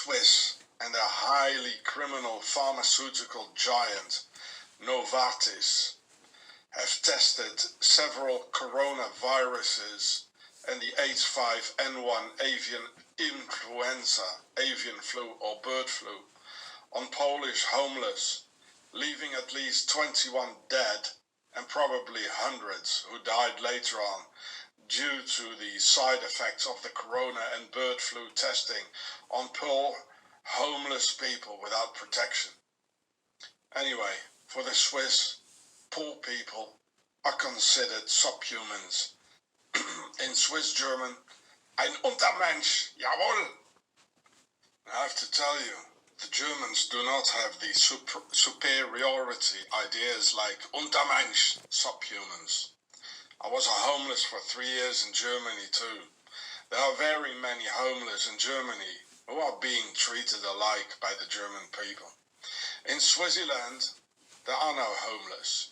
Swiss and their highly criminal pharmaceutical giant Novartis have tested several coronaviruses and the H5N1 avian influenza, avian flu or bird flu, on Polish homeless, leaving at least 21 dead and probably hundreds who died later on due to the side effects of the corona and bird flu testing on poor homeless people without protection. Anyway, for the Swiss, poor people are considered subhumans. In Swiss German, ein Untermensch, jawohl! I have to tell you, the Germans do not have the superiority ideas like Untermensch, subhumans. I was a homeless for 3 years in Germany too. There are very many homeless in Germany who are being treated alike by the German people. In Swaziland, there are no homeless.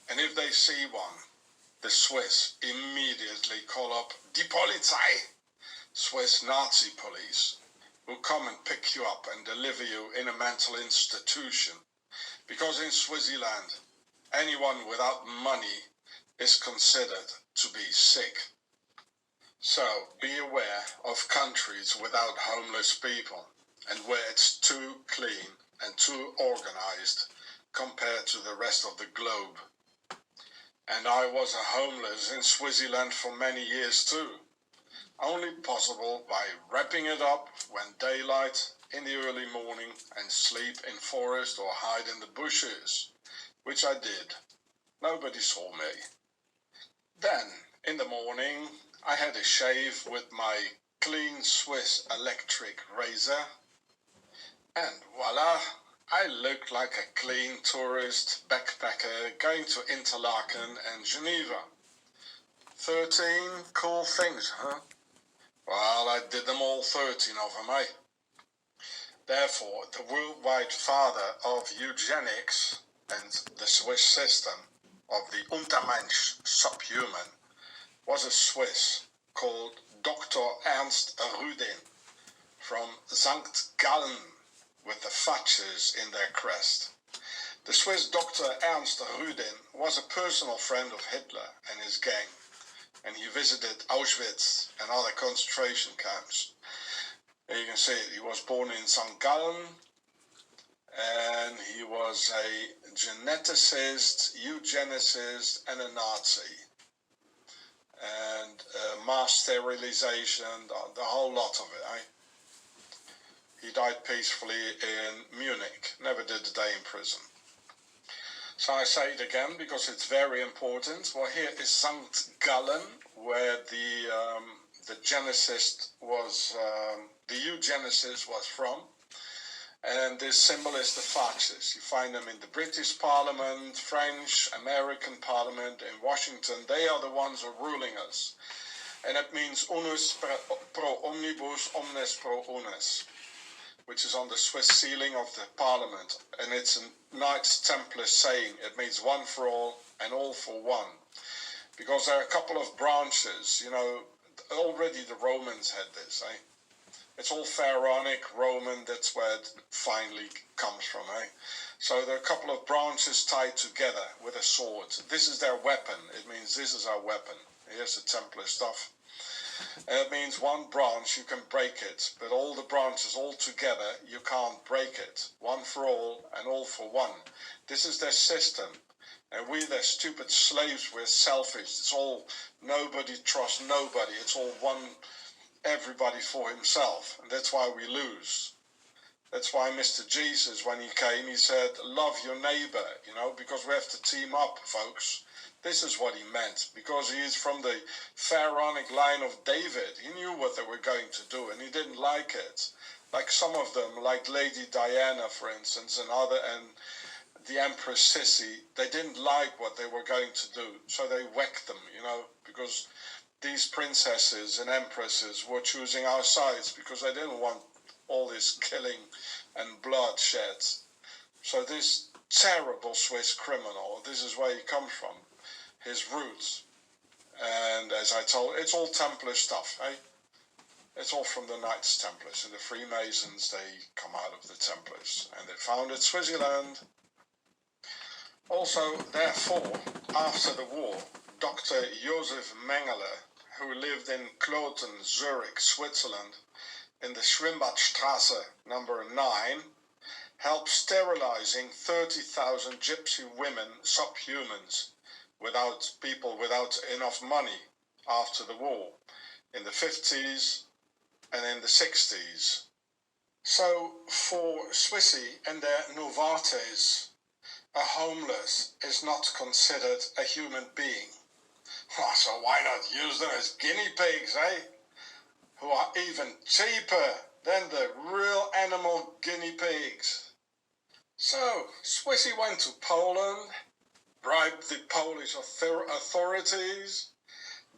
And if they see one, the Swiss immediately call up die Polizei, Swiss Nazi police, who come and pick you up and deliver you in a mental institution. Because in Swaziland, anyone without money is considered to be sick. So be aware of countries without homeless people and where it's too clean and too organized compared to the rest of the globe. And I was a homeless in Swaziland for many years too. Only possible by wrapping it up when daylight in the early morning and sleep in forest or hide in the bushes, which I did. Nobody saw me. Then, in the morning, I had a shave with my clean Swiss electric razor, and voila, I looked like a clean tourist backpacker going to Interlaken and Geneva. 13 cool things, huh? Well, I did them all 13 of them, eh? Therefore, the worldwide father of eugenics and the Swiss system of the Untermensch, subhuman, was a Swiss called Dr. Ernst Rudin from St. Gallen with the Thatchers in their crest. The Swiss Dr. Ernst Rudin was a personal friend of Hitler and his gang, and he visited Auschwitz and other concentration camps. There you can see it. He was born in St. Gallen, and he was a geneticist, eugenicist, and a Nazi. And mass sterilization, the whole lot of it, eh? He died peacefully in Munich, never did a day in prison. So I say it again because it's very important. Well, here is St. Gallen, where the eugenicist was from. And this symbol is the Thatchers. You find them in the British Parliament, French, American Parliament, in Washington. They are the ones who are ruling us. And it means unus pro omnibus, omnes pro unis, which is on the Swiss ceiling of the Parliament. And it's a Knights Templar saying. It means one for all and all for one. Because there are a couple of branches, you know, already the Romans had this, eh? It's all Pharaonic, Roman, that's where it finally comes from, eh? So there are a couple of branches tied together with a sword. This is their weapon. It means this is our weapon. Here's the Templar stuff. And it means one branch, you can break it, but all the branches all together, you can't break it. One for all and all for one. This is their system. And we, their stupid slaves, we're selfish. It's all, nobody trusts nobody. It's all one, everybody for himself. And that's why we lose. That's why Mr. Jesus, when he came, he said, love your neighbor, you know, because we have to team up, folks. This is what he meant, because he is from the Pharaonic line of David. He knew what they were going to do, and he didn't like it. Like some of them, like Lady Diana, for instance, and the Empress Sissi, they didn't like what they were going to do, so they whacked them, you know, because these princesses and empresses were choosing our sides because they didn't want all this killing and bloodshed. So this terrible Swiss criminal, this is where he comes from, his roots. And as I told, it's all Templar stuff, eh? It's all from the Knights Templars, and the Freemasons, they come out of the Templars, and they founded Swaziland. Also, therefore, after the war, Dr. Josef Mengele, who lived in Kloten, Zurich, Switzerland, in the Schwimmbadstrasse number 9, helped sterilizing 30,000 gypsy women, subhumans, people without enough money after the war, in the 50s and in the 60s. So for Swissy and their Novates, a homeless is not considered a human being. Well, so why not use them as guinea pigs, eh? Who are even cheaper than the real animal guinea pigs. So, Swissy went to Poland, bribed the Polish authorities,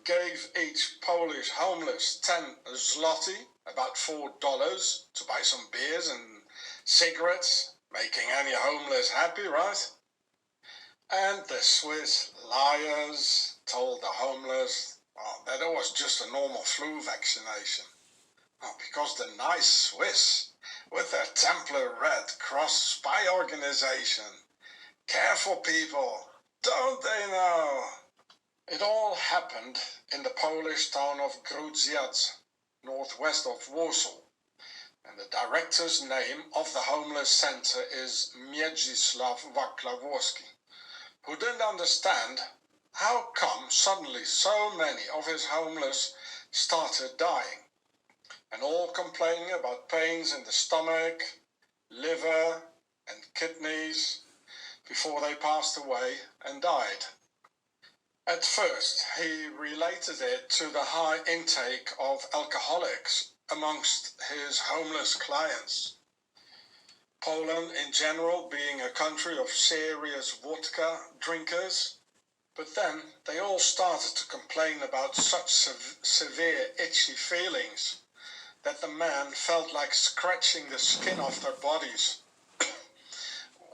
gave each Polish homeless 10 zloty, about $4, to buy some beers and cigarettes, making any homeless happy, right? And the Swiss liars told the homeless that it was just a normal flu vaccination. Because the nice Swiss, with their Templar Red Cross spy organization, care for people, don't they know? It all happened in the Polish town of Grudziądz, northwest of Warsaw. And the director's name of the homeless center is Mieczysław Wacławski, who didn't understand how come suddenly so many of his homeless started dying, and all complaining about pains in the stomach, liver, and kidneys before they passed away and died. At first, he related it to the high intake of alcoholics amongst his homeless clients. Poland in general being a country of serious vodka drinkers, but then they all started to complain about such severe itchy feelings that the man felt like scratching the skin off their bodies,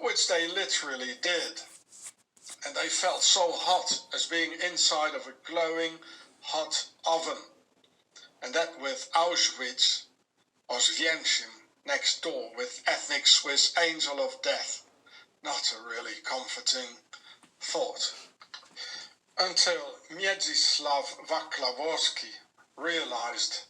which they literally did. And they felt so hot as being inside of a glowing hot oven. And that with Auschwitz, Oswiecim, next door with ethnic Swiss angel of death. Not a really comforting thought. Until Mieczysław Wacławski realized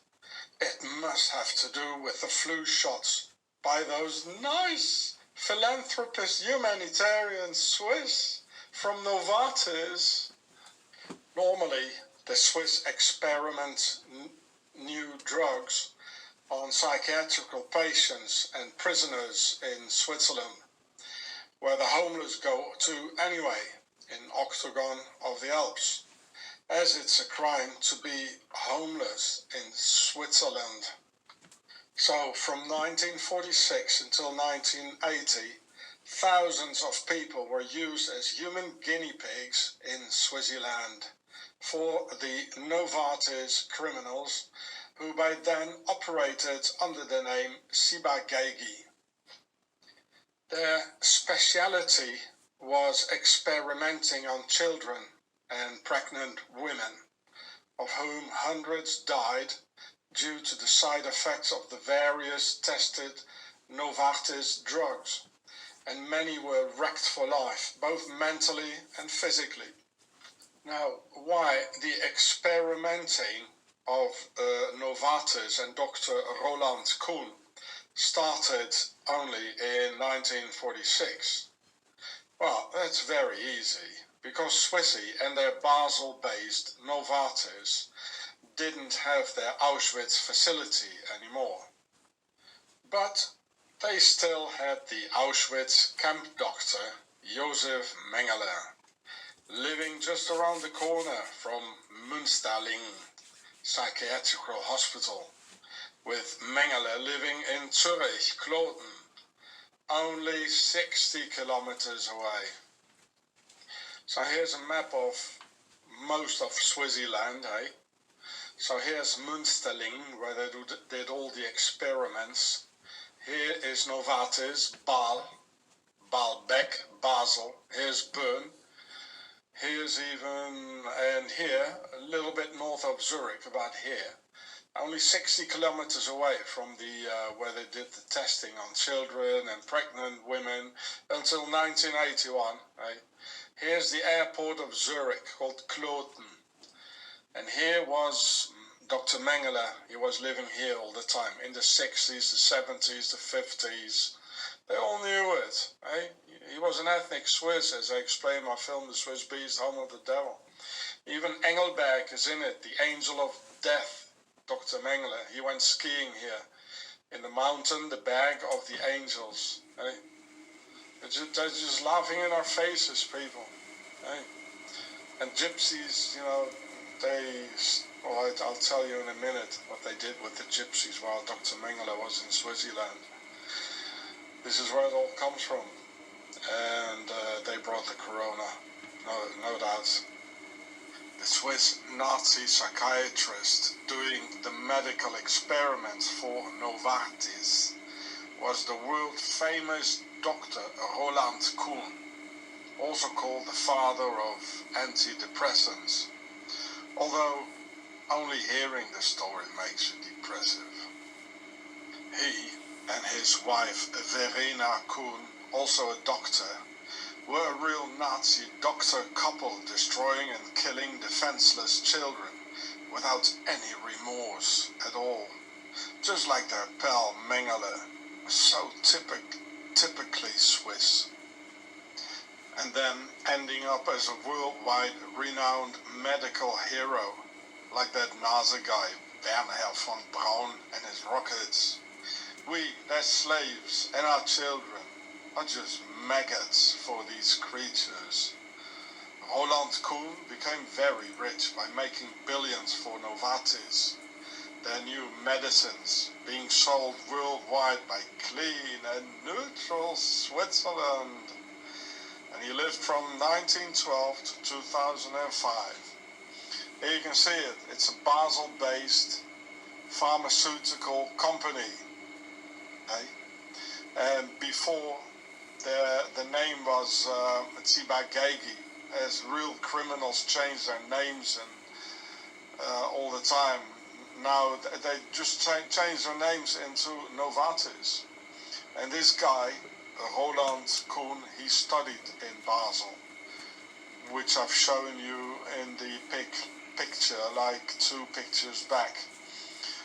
it must have to do with the flu shots by those nice philanthropist humanitarian Swiss from Novartis. Normally, the Swiss experiment new drugs on psychiatrical patients and prisoners in Switzerland, where the homeless go to anyway, in Octagon of the Alps, as it's a crime to be homeless in Switzerland. So from 1946 until 1980, thousands of people were used as human guinea pigs in Swaziland for the Novartis criminals, who by then operated under the name Sibagagi. Their speciality was experimenting on children and pregnant women, of whom hundreds died due to the side effects of the various tested Novartis drugs, and many were wrecked for life, both mentally and physically. Now, why the experimenting of Novartis and Dr. Roland Kuhn started only in 1946? Well, that's very easy, because Swissy and their Basel-based Novartis didn't have their Auschwitz facility anymore. But they still had the Auschwitz camp doctor, Josef Mengele, living just around the corner from Münsterling Psychiatrical Hospital, with Mengele living in Zurich, Kloten, only 60 kilometers away. So here's a map of most of Swaziland, eh? So here's Münsterling, where they did all the experiments. Here is Novartis, Baalbek, Basel. Here's Bern. Here's even, and here, a little bit north of Zurich, about here, only 60 kilometers away from the where they did the testing on children and pregnant women until 1981. Right? Here's the airport of Zurich called Kloten. And here was Dr. Mengele. He was living here all the time in the 60s, the 70s, the 50s. They all knew it. Eh? He was an ethnic Swiss, as I explained in my film, The Swiss Beast, Home of the Devil. Even Engelberg is in it, the angel of death, Dr. Mengele. He went skiing here in the mountain, the bag of the angels. Eh? They're just laughing in our faces, people. Eh? And gypsies, you know, I'll tell you in a minute what they did with the gypsies while Dr. Mengele was in Swaziland. This is where it all comes from. And they brought the corona, no doubt. The Swiss Nazi psychiatrist doing the medical experiments for Novartis was the world-famous Dr. Roland Kuhn, also called the father of antidepressants, although only hearing the story makes you depressive. He and his wife Verena Kuhn, also a doctor, were a real Nazi doctor couple destroying and killing defenseless children without any remorse at all, just like their pal Mengele, so typically Swiss. And then ending up as a worldwide renowned medical hero, like that NASA guy, Wernher von Braun and his rockets. We, their slaves, and our children are just maggots for these creatures. Roland Kuhn became very rich by making billions for Novartis, their new medicines being sold worldwide by clean and neutral Switzerland. And he lived from 1912 to 2005. Here you can see it. It's a Basel-based pharmaceutical company. Okay? And before, the name was Ciba-Geigy, as real criminals change their names and all the time. Now they just change their names into Novartis. And this guy, Roland Kuhn, he studied in Basel, which I've shown you in the picture, like 2 pictures back.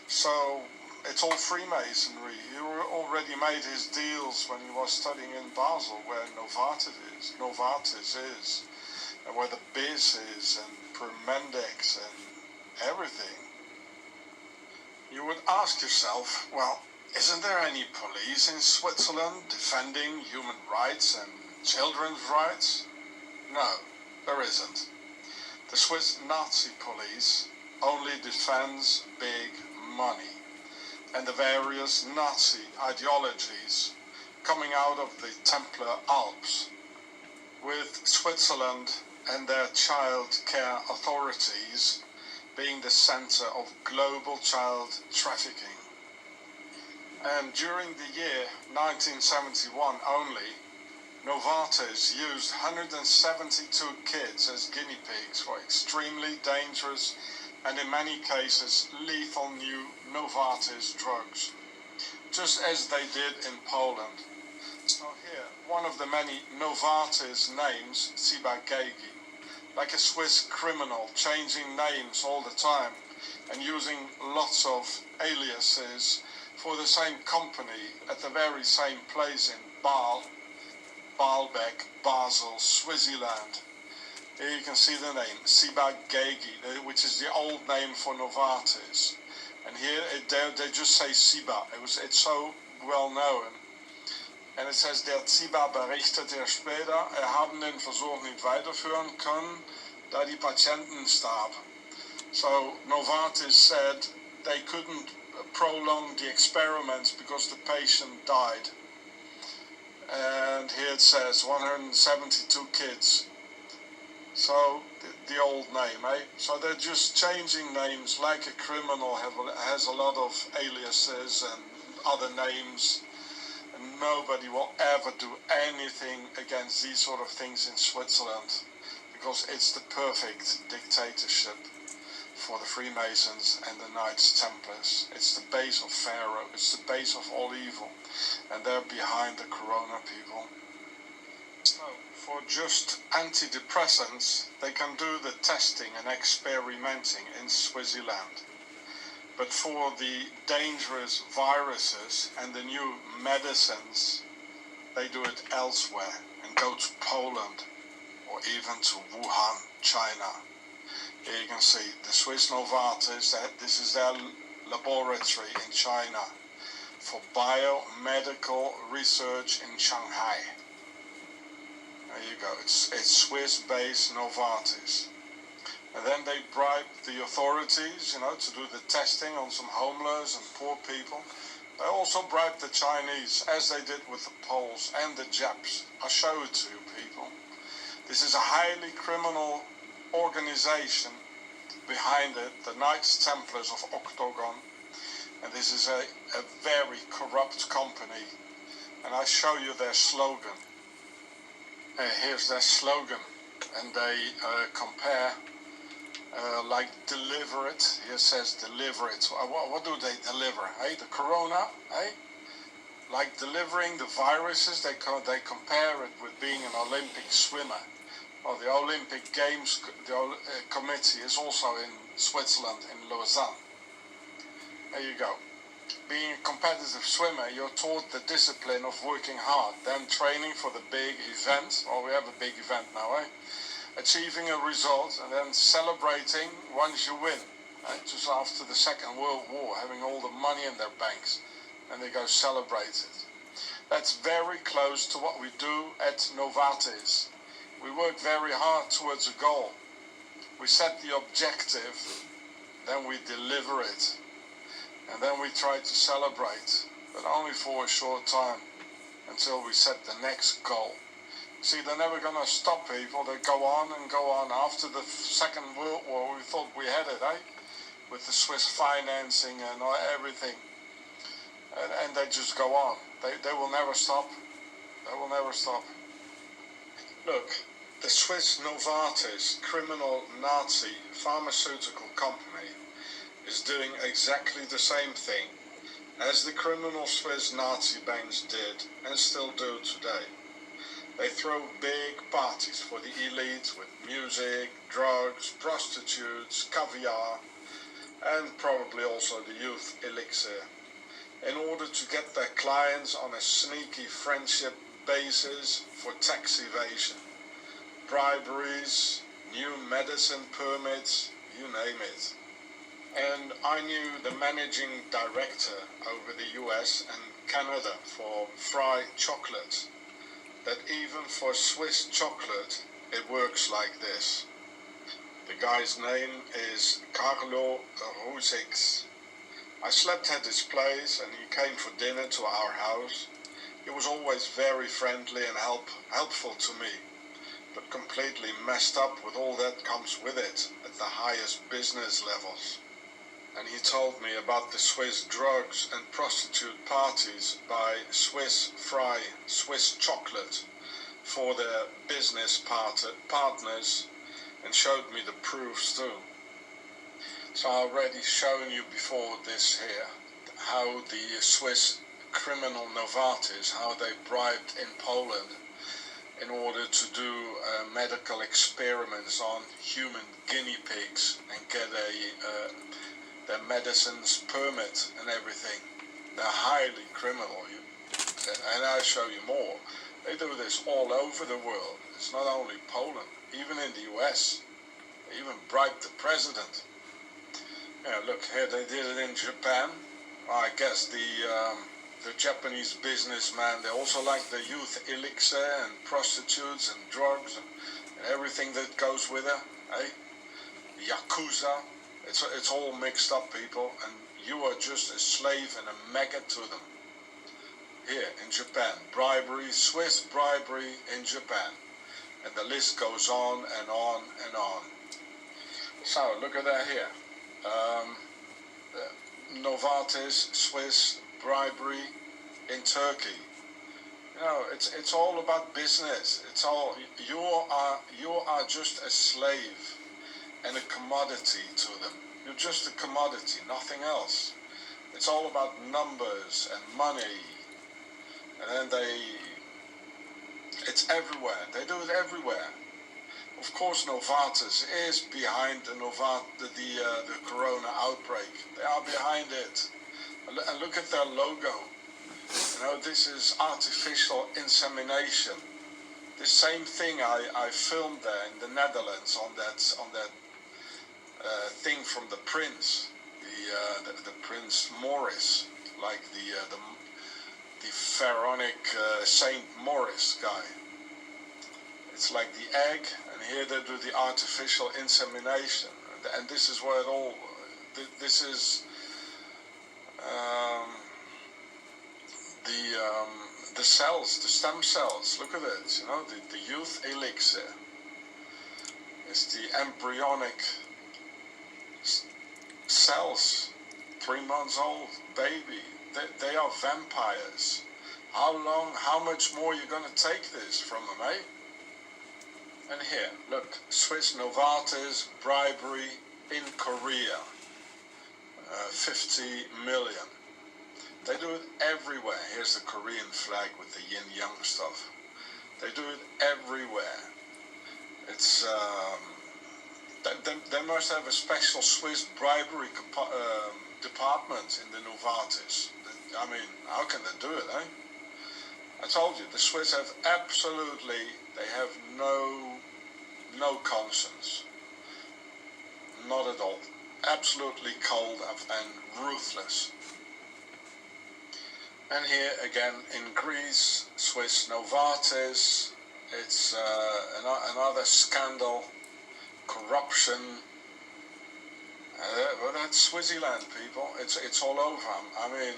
So it's all Freemasonry. He already made his deals when he was studying in Basel, where Novartis is, and where the Biz is, and Permendex, and everything. You would ask yourself, well, isn't there any police in Switzerland defending human rights and children's rights? No, there isn't. The Swiss Nazi police only defends big money and the various Nazi ideologies coming out of the Templar Alps, with Switzerland and their child care authorities being the center of global child trafficking. And during the year 1971 only, Novartis used 172 kids as guinea pigs for extremely dangerous and in many cases lethal new Novartis drugs, just as they did in Poland. So here, one of the many Novartis names, Ciba-Geigy, like a Swiss criminal, changing names all the time and using lots of aliases for the same company at the very same place in Baalbek, Basel, Swaziland. Here you can see the name, Ciba-Geigy, which is the old name for Novartis. And here they just say Ciba. It's so well known. And it says, der Ciba berichtete später, haben den Versuch nicht weiterführen können, da die Patienten starben. So Novartis said they couldn't prolong the experiments because the patient died. And here it says 172 kids. So the old name, eh? So they're just changing names like a criminal has a lot of aliases and other names. And nobody will ever do anything against these sort of things in Switzerland, because it's the perfect dictatorship for the Freemasons and the Knights Templars. It's the base of Pharaoh, it's the base of all evil, and they're behind the corona, people. So, for just antidepressants, they can do the testing and experimenting in Swaziland. But for the dangerous viruses and the new medicines, they do it elsewhere and go to Poland or even to Wuhan, China. Here you can see the Swiss Novartis, this is their laboratory in China for biomedical research in Shanghai. There you go, it's Swiss-based Novartis. And then they bribe the authorities, to do the testing on some homeless and poor people. They also bribed the Chinese, as they did with the Poles and the Japs. I'll show it to you, people. This is a highly criminal organization behind it, the Knights Templars of Octagon. And this is a very corrupt company. And I show you their slogan. Here's their slogan. And they compare... like deliver it. Here says deliver it. What do they deliver? Hey, the corona. Hey, like delivering the viruses. They compare it with being an Olympic swimmer. Well, the Olympic Games committee is also in Switzerland, in Lausanne. There you go. Being a competitive swimmer, you're taught the discipline of working hard, then training for the big event. Well, we have a big event now, eh? Achieving a result and then celebrating once you win. Just after the Second World War, having all the money in their banks, and they go celebrate it. That's very close to what we do at Novartis. We work very hard towards a goal. We set the objective, then we deliver it, and then we try to celebrate, but only for a short time, until we set the next goal. See, they're never going to stop people. They go on and go on. After the Second World War, we thought we had it, eh? With the Swiss financing and everything. And they just go on. They will never stop. They will never stop. Look, the Swiss Novartis, criminal Nazi pharmaceutical company, is doing exactly the same thing as the criminal Swiss Nazi banks did and still do today. They throw big parties for the elites with music, drugs, prostitutes, caviar, and probably also the youth elixir, in order to get their clients on a sneaky friendship basis for tax evasion, briberies, new medicine permits, you name it. And I knew the managing director over the US and Canada for Fry Chocolate, that even for Swiss chocolate, it works like this. The guy's name is Carlo Rusix. I slept at his place and he came for dinner to our house. He was always very friendly and helpful to me, but completely messed up with all that comes with it at the highest business levels. And he told me about the Swiss drugs and prostitute parties by Swiss Fry, Swiss Chocolate, for their business partners, and showed me the proofs too. So I already shown you before this here, how the Swiss criminal Novartis, how they bribed in Poland in order to do medical experiments on human guinea pigs and get their medicines permit and everything. They're highly criminal, and I'll show you more. They do this all over the world. It's not only Poland, even in the US. They even bribed the president. Look here, they did it in Japan. I guess the Japanese businessman, they also like the youth elixir and prostitutes and drugs and everything that goes with it. Eh? Yakuza. It's all mixed up, people, and you are just a slave and a maggot to them. Here in Japan, bribery, Swiss bribery in Japan, and the list goes on and on and on. So look at that here. Novartis, Swiss bribery in Turkey. It's all about business. It's all you are just a slave and a commodity to them. You're just a commodity, nothing else. It's all about numbers and money. And then it's everywhere. They do it everywhere. Of course, Novartis is behind the corona outbreak. They are behind it. And look at their logo. You know, this is artificial insemination. The same thing I filmed there in the Netherlands on that thing from the Prince, the Prince Maurice, like the pharaonic Saint Maurice guy. It's like the egg, and here they do the artificial insemination, and this is where it all. This is the cells, the stem cells. Look at it. You know, the youth elixir. It's the embryonic cells, 3 months old baby. They are vampires. How much more you're going to take this from them, eh? And here, look, Swiss Novartis bribery in Korea, 50 million. They do it everywhere. Here's the Korean flag with the yin-yang stuff. They do it everywhere. It's they must have a special Swiss bribery department in the Novartis. I mean, how can they do it, eh? I told you, the Swiss have absolutely, they have no conscience. Not at all. Absolutely cold and ruthless. And here again in Greece, Swiss Novartis, it's another scandal, corruption. But that's Switzerland, people. It's all over. I mean,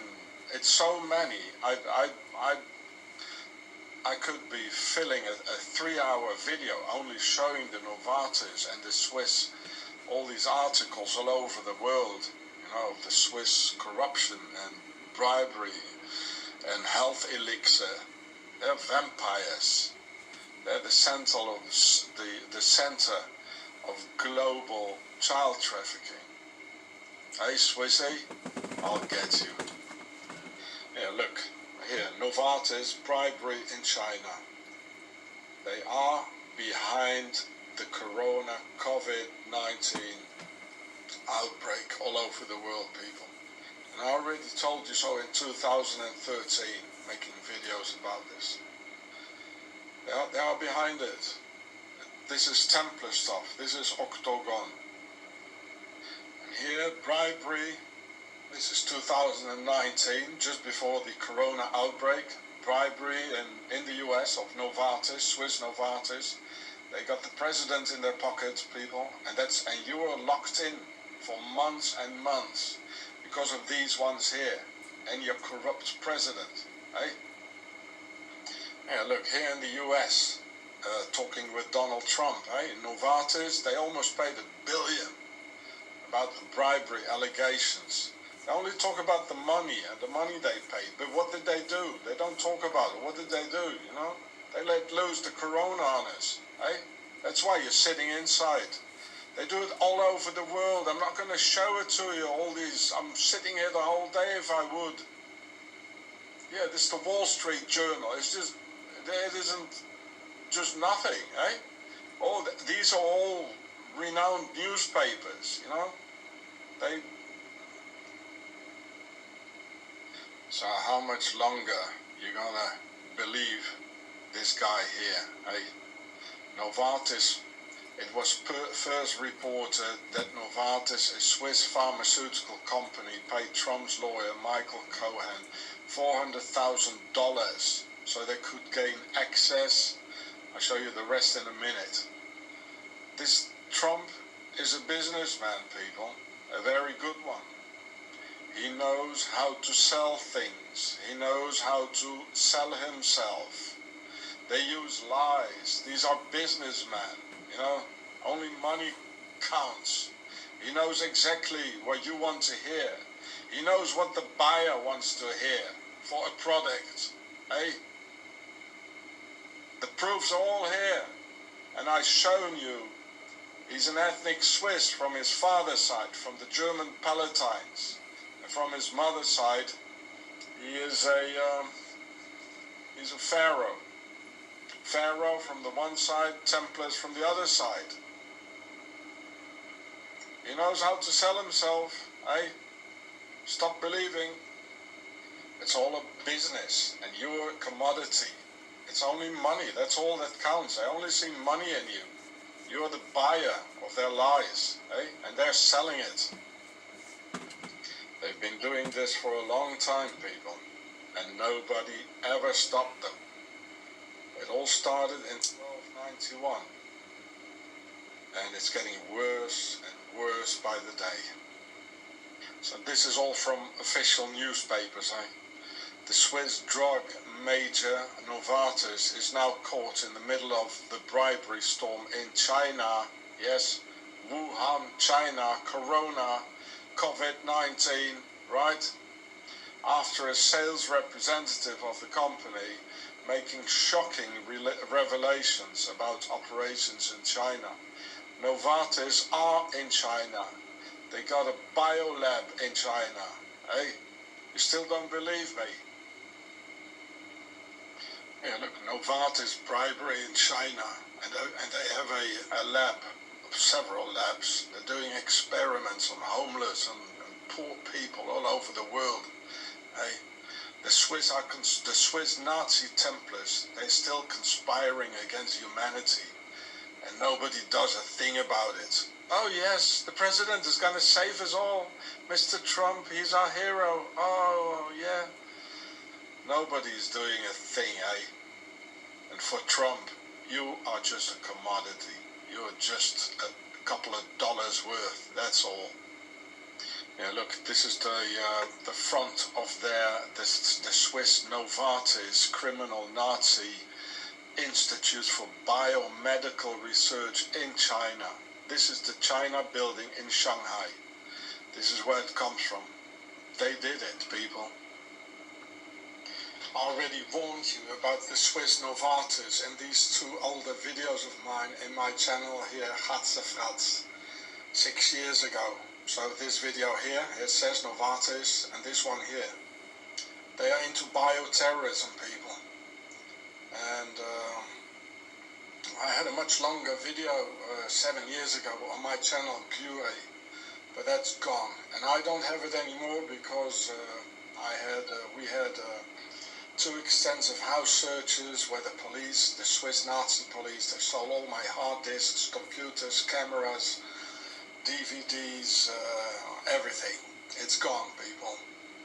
it's so many. I could be filling a 3-hour video only showing the Novartis and the Swiss, all these articles all over the world, you know, the Swiss corruption and bribery and health elixir. They're vampires. They're the center of global child trafficking. Hey, Swissy, I'll get you. Yeah, look, here, Novartis, bribery in China. They are behind the corona COVID-19 outbreak all over the world, people. And I already told you so in 2013, making videos about this. They are behind it. This is Templar stuff. This is Octagon. And here, bribery. This is 2019, just before the corona outbreak. Bribery in the US of Novartis, Swiss Novartis. They got the president in their pocket, people, and you are locked in for months and months because of these ones here and your corrupt president, eh? Yeah, look, here in the US, talking with Donald Trump, eh? Novartis, they almost paid $1 billion about the bribery allegations. They only talk about the money and the money they paid, but what did they do? They don't talk about it. What did they do, you know? They let loose the corona on us, eh? That's why you're sitting inside. They do it all over the world. I'm not going to show it to you, all these. I'm sitting here the whole day if I would. Yeah, this is the Wall Street Journal. It's just, it isn't just nothing, eh? These are all renowned newspapers, you know? So how much longer you gonna believe this guy here, eh? Novartis, it was first reported that Novartis, a Swiss pharmaceutical company, paid Trump's lawyer Michael Cohen $400,000 so they could gain access. I'll show you the rest in a minute. This Trump is a businessman, people, a very good one. He knows how to sell things. He knows how to sell himself. They use lies. These are businessmen, you know. Only money counts. He knows exactly what you want to hear. He knows what the buyer wants to hear for a product, eh? The proofs are all here. And I've shown you He's an ethnic Swiss from his father's side, from the German Palatines. And from his mother's side, he's a pharaoh. Pharaoh from the one side, Templars from the other side. He knows how to sell himself, eh? Stop believing. It's all a business, and you're a commodity. It's only money, that's all that counts. I only see money in you. You're the buyer of their lies, eh? And they're selling it. They've been doing this for a long time, people, and nobody ever stopped them. It all started in 1291, and it's getting worse and worse by the day. So this is all from official newspapers, eh? The Swiss drug major Novartis is now caught in the middle of the bribery storm in China. Yes, Wuhan, China, Corona, COVID-19, right? After a sales representative of the company making shocking revelations about operations in China. Novartis are in China. They got a biolab in China. Hey, you still don't believe me? Yeah, look, Novartis bribery in China, and they have a lab, several labs. They're doing experiments on homeless and poor people all over the world. Hey, the Swiss Nazi Templars, they're still conspiring against humanity, and nobody does a thing about it. Oh yes, the president is gonna save us all. Mr. Trump, he's our hero. Oh yeah. Nobody's doing a thing, eh? And for Trump, you are just a commodity. You're just a couple of dollars worth, that's all. Yeah, look, this is the front of the Swiss Novartis criminal Nazi Institute for Biomedical Research in China. This is the China building in Shanghai. This is where it comes from. They did it, people. I already warned you about the Swiss Novartis in these two older videos of mine in my channel here, Gatzefratz, 6 years ago. So this video here, it says Novartis, and this one here. They are into bioterrorism, people. And I had a much longer video 7 years ago on my channel, Pure, but that's gone. And I don't have it anymore because we had two extensive house searches where the police, the Swiss Nazi police, they stole all my hard disks, computers, cameras, DVDs, everything. It's gone, people.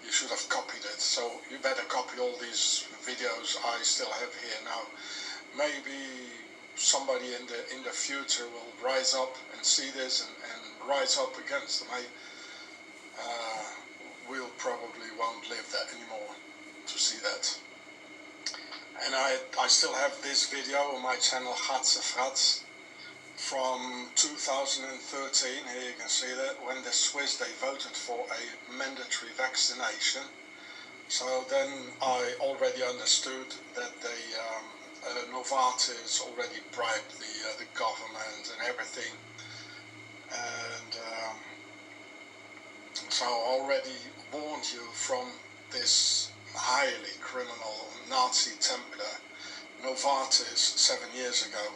You should have copied it. So you better copy all these videos I still have here now. Maybe somebody in the future will rise up and see this and rise up against them. We'll probably won't live that anymore to see that. And I still have this video on my channel Gatzefratz from 2013. Here you can see that when the Swiss, they voted for a mandatory vaccination. So then I already understood that they Novartis already bribed the government and everything, and so I already warned you from this highly criminal Nazi Templar Novartis 7 years ago,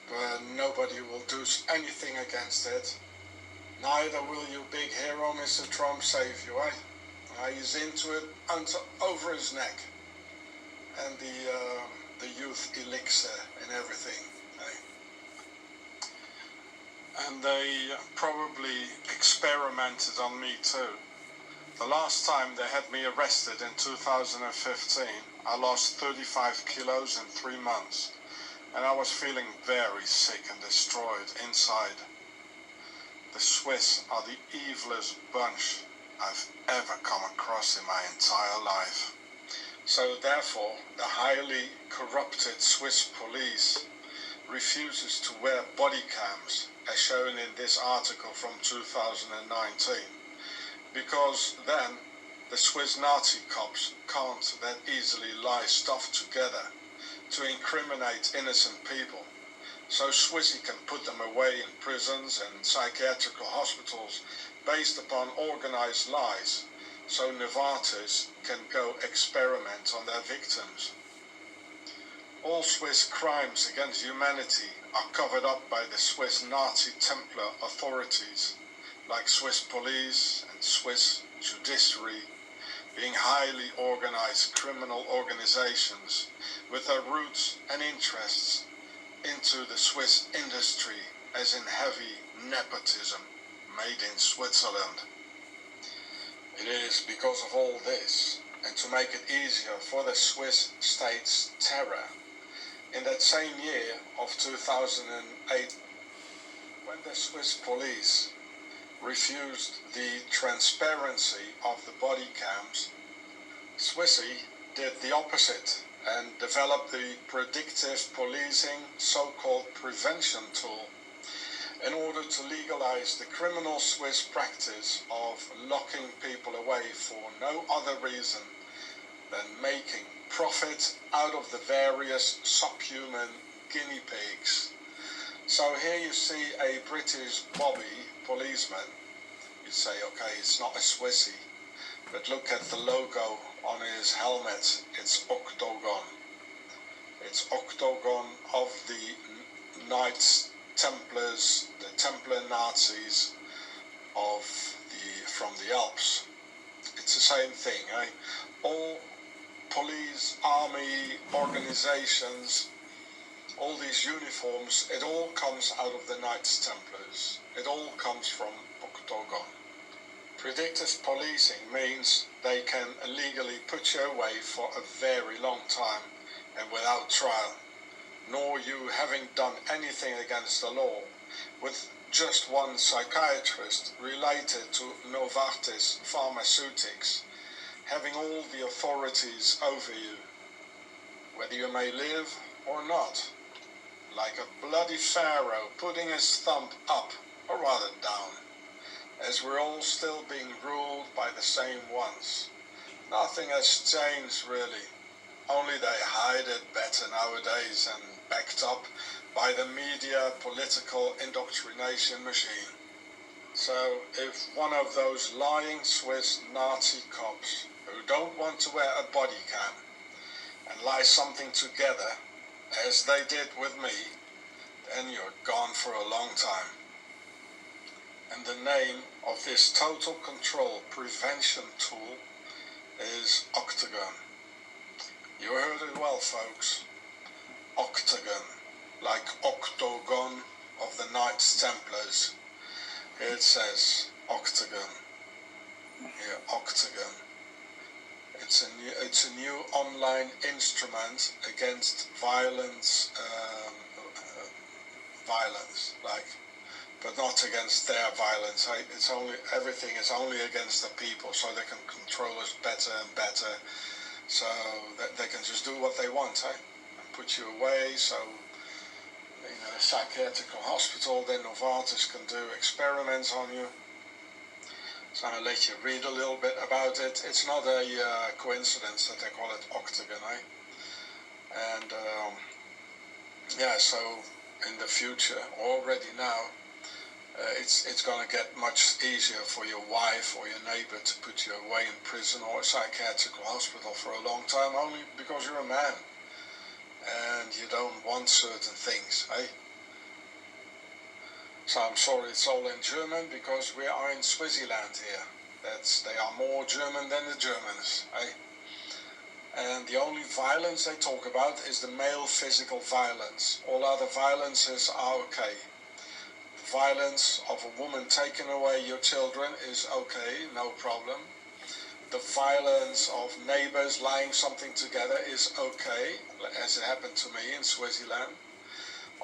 but nobody will do anything against it. Neither will you, big hero Mr. Trump, save you, eh? He's into it over his neck, and the youth elixir and everything. And they probably experimented on me too. The last time they had me arrested in 2015, I lost 35 kilos in 3 months, and I was feeling very sick and destroyed inside. The Swiss are the evilest bunch I've ever come across in my entire life. So therefore, the highly corrupted Swiss police refuses to wear body cams, as shown in this article from 2019, because then the Swiss Nazi cops can't that easily lie stuff together to incriminate innocent people. so Swissy can put them away in prisons and psychiatrical hospitals based upon organized lies, so Novartis can go experiment on their victims. All Swiss crimes against humanity are covered up by the Swiss Nazi Templar authorities, like Swiss police and Swiss judiciary, being highly organized criminal organizations with their roots and interests into the Swiss industry, as in heavy nepotism made in Switzerland. It is because of all this, and to make it easier for the Swiss state's terror, in that same year of 2008, when the Swiss police refused the transparency of the body cams, Swissy did the opposite and developed the predictive policing so-called prevention tool in order to legalize the criminal Swiss practice of locking people away for no other reason than making profit out of the various subhuman guinea pigs. So here you see a British Bobby policeman. You say, okay, it's not a Swissy, but look at the logo on his helmet. It's Octagon. It's Octagon of the Knights Templars, the Templar Nazis from the Alps. It's the same thing, eh? All police, army, organizations, all these uniforms, it all comes out of the Knights Templars. It all comes from Octagon. Predictive policing means they can illegally put you away for a very long time and without trial, nor you having done anything against the law, with just one psychiatrist related to Novartis Pharmaceutics having all the authorities over you, whether you may live or not, like a bloody pharaoh putting his thumb up, or rather down, as we're all still being ruled by the same ones. Nothing has changed really, only they hide it better nowadays and backed up by the media political indoctrination machine. So if one of those lying Swiss Nazi cops who don't want to wear a body cam and lie something together, as they did with me, then you're gone for a long time. And the name of this total control prevention tool is Octagon. You heard it well, folks. Octagon, like Octagon of the Knights Templars. Here it says Octagon. Here, Octagon. It's a new online instrument against violence, but not against their violence. It's only, everything is only against the people, so they can control us better and better, so that they can just do what they want, and put you away. So in a psychiatrical hospital, then Novartis can do experiments on you. So I'll let you read a little bit about it. It's not a coincidence that they call it Octagon, And yeah, so in the future, already now, it's going to get much easier for your wife or your neighbor to put you away in prison or a psychiatrical hospital for a long time, only because you're a man and you don't want certain things, So I'm sorry it's all in German, because we are in Swaziland here. They are more German than the Germans, And the only violence they talk about is the male physical violence. All other violences are okay. Violence of a woman taking away your children is okay, no problem. The violence of neighbors lying something together is okay, as it happened to me in Swaziland.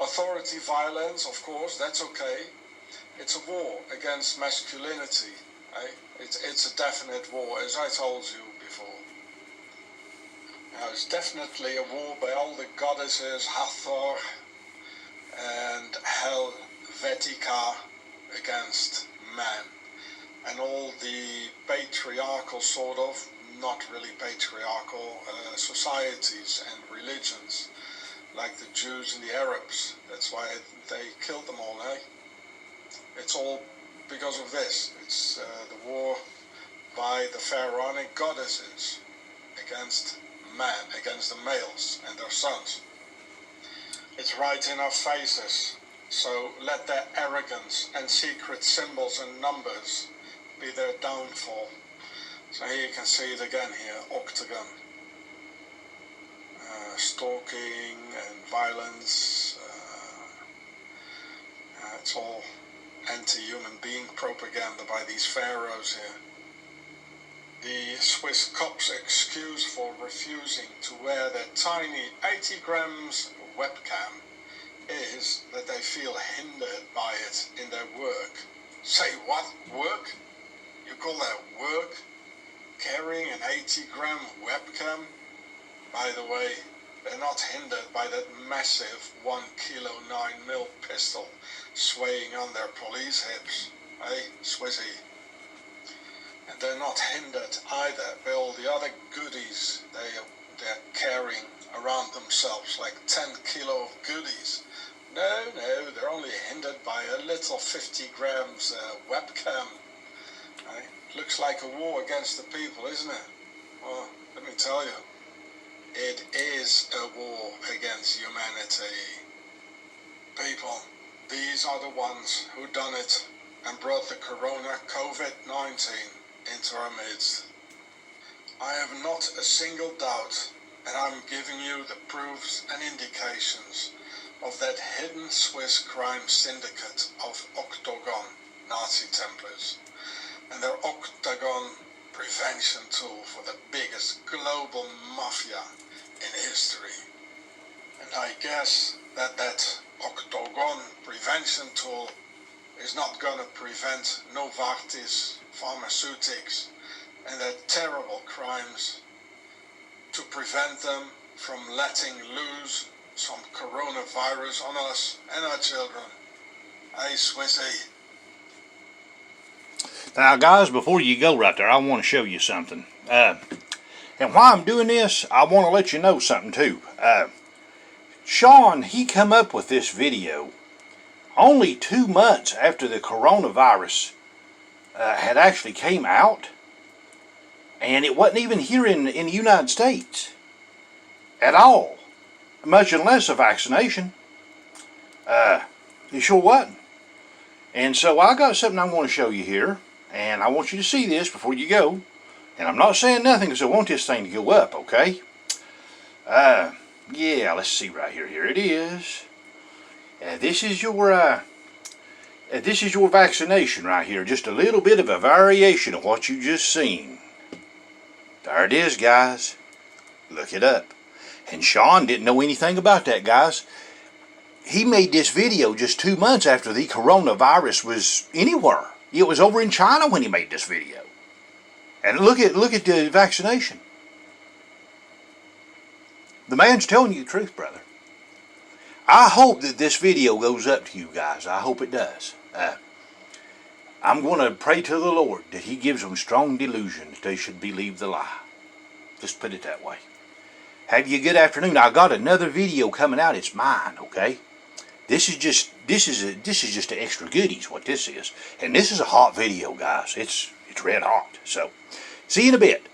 Authority violence, of course, that's okay. It's a war against masculinity. It's a definite war, as I told you before. Now, it's definitely a war by all the goddesses, Hathor and Helvetica, against man. And all the patriarchal sort of, not really patriarchal, societies and religions like the Jews and the Arabs. That's why they killed them all, eh? It's all because of this. It's the war by the pharaonic goddesses against man, against the males and their sons. It's right in our faces. So let their arrogance and secret symbols and numbers be their downfall. So here you can see it again here, octagon. Stalking and violence. It's all anti-human being propaganda by these pharaohs here. The Swiss cops' excuse for refusing to wear their tiny 80 grams webcam is that they feel hindered by it in their work. Say what? Work? You call that work? Carrying an 80-gram webcam? By the way, they're not hindered by that massive 1 kilo 9mm pistol swaying on their police hips, eh, Swissy? And they're not hindered either by all the other goodies they're carrying around themselves, like 10 kilo of goodies. No, they're only hindered by a little 50 grams webcam. Looks like a war against the people, isn't it? Well, let me tell you, it is a war against humanity. People, these are the ones who done it and brought the corona COVID-19 into our midst. I have not a single doubt, and I'm giving you the proofs and indications of that hidden Swiss crime syndicate of Octagon Nazi Templars and their Octagon prevention tool for the biggest global mafia in history. And I guess that Octagon prevention tool is not going to prevent Novartis Pharmaceutics and their terrible crimes, to prevent them from letting loose some coronavirus on us and our children. Hey, Swissy. Now, guys, before you go right there, I want to show you something. And while I'm doing this, I want to let you know something, too. Sean, he come up with this video only 2 months after the coronavirus had actually came out. And it wasn't even here in the United States at all, much less a vaccination. It sure wasn't. And so I got something I want to show you here, and I want you to see this before you go. And I'm not saying nothing because I want this thing to go up, okay? Yeah, let's see right here. Here it is. This is your vaccination right here. Just a little bit of a variation of what you just seen. There it is, guys. Look it up. And Sean didn't know anything about that, guys. He made this video just 2 months after the coronavirus was anywhere. It was over in China when he made this video. And look at the vaccination. The man's telling you the truth, brother. I hope that this video goes up to you guys. I hope it does. I'm going to pray to the Lord that He gives them strong delusion that they should believe the lie. Just put it that way. Have you a good afternoon. I got another video coming out. It's mine, okay? This is just the extra goodies. What this is, and this is a hot video, guys. It's red hot. So, see you in a bit.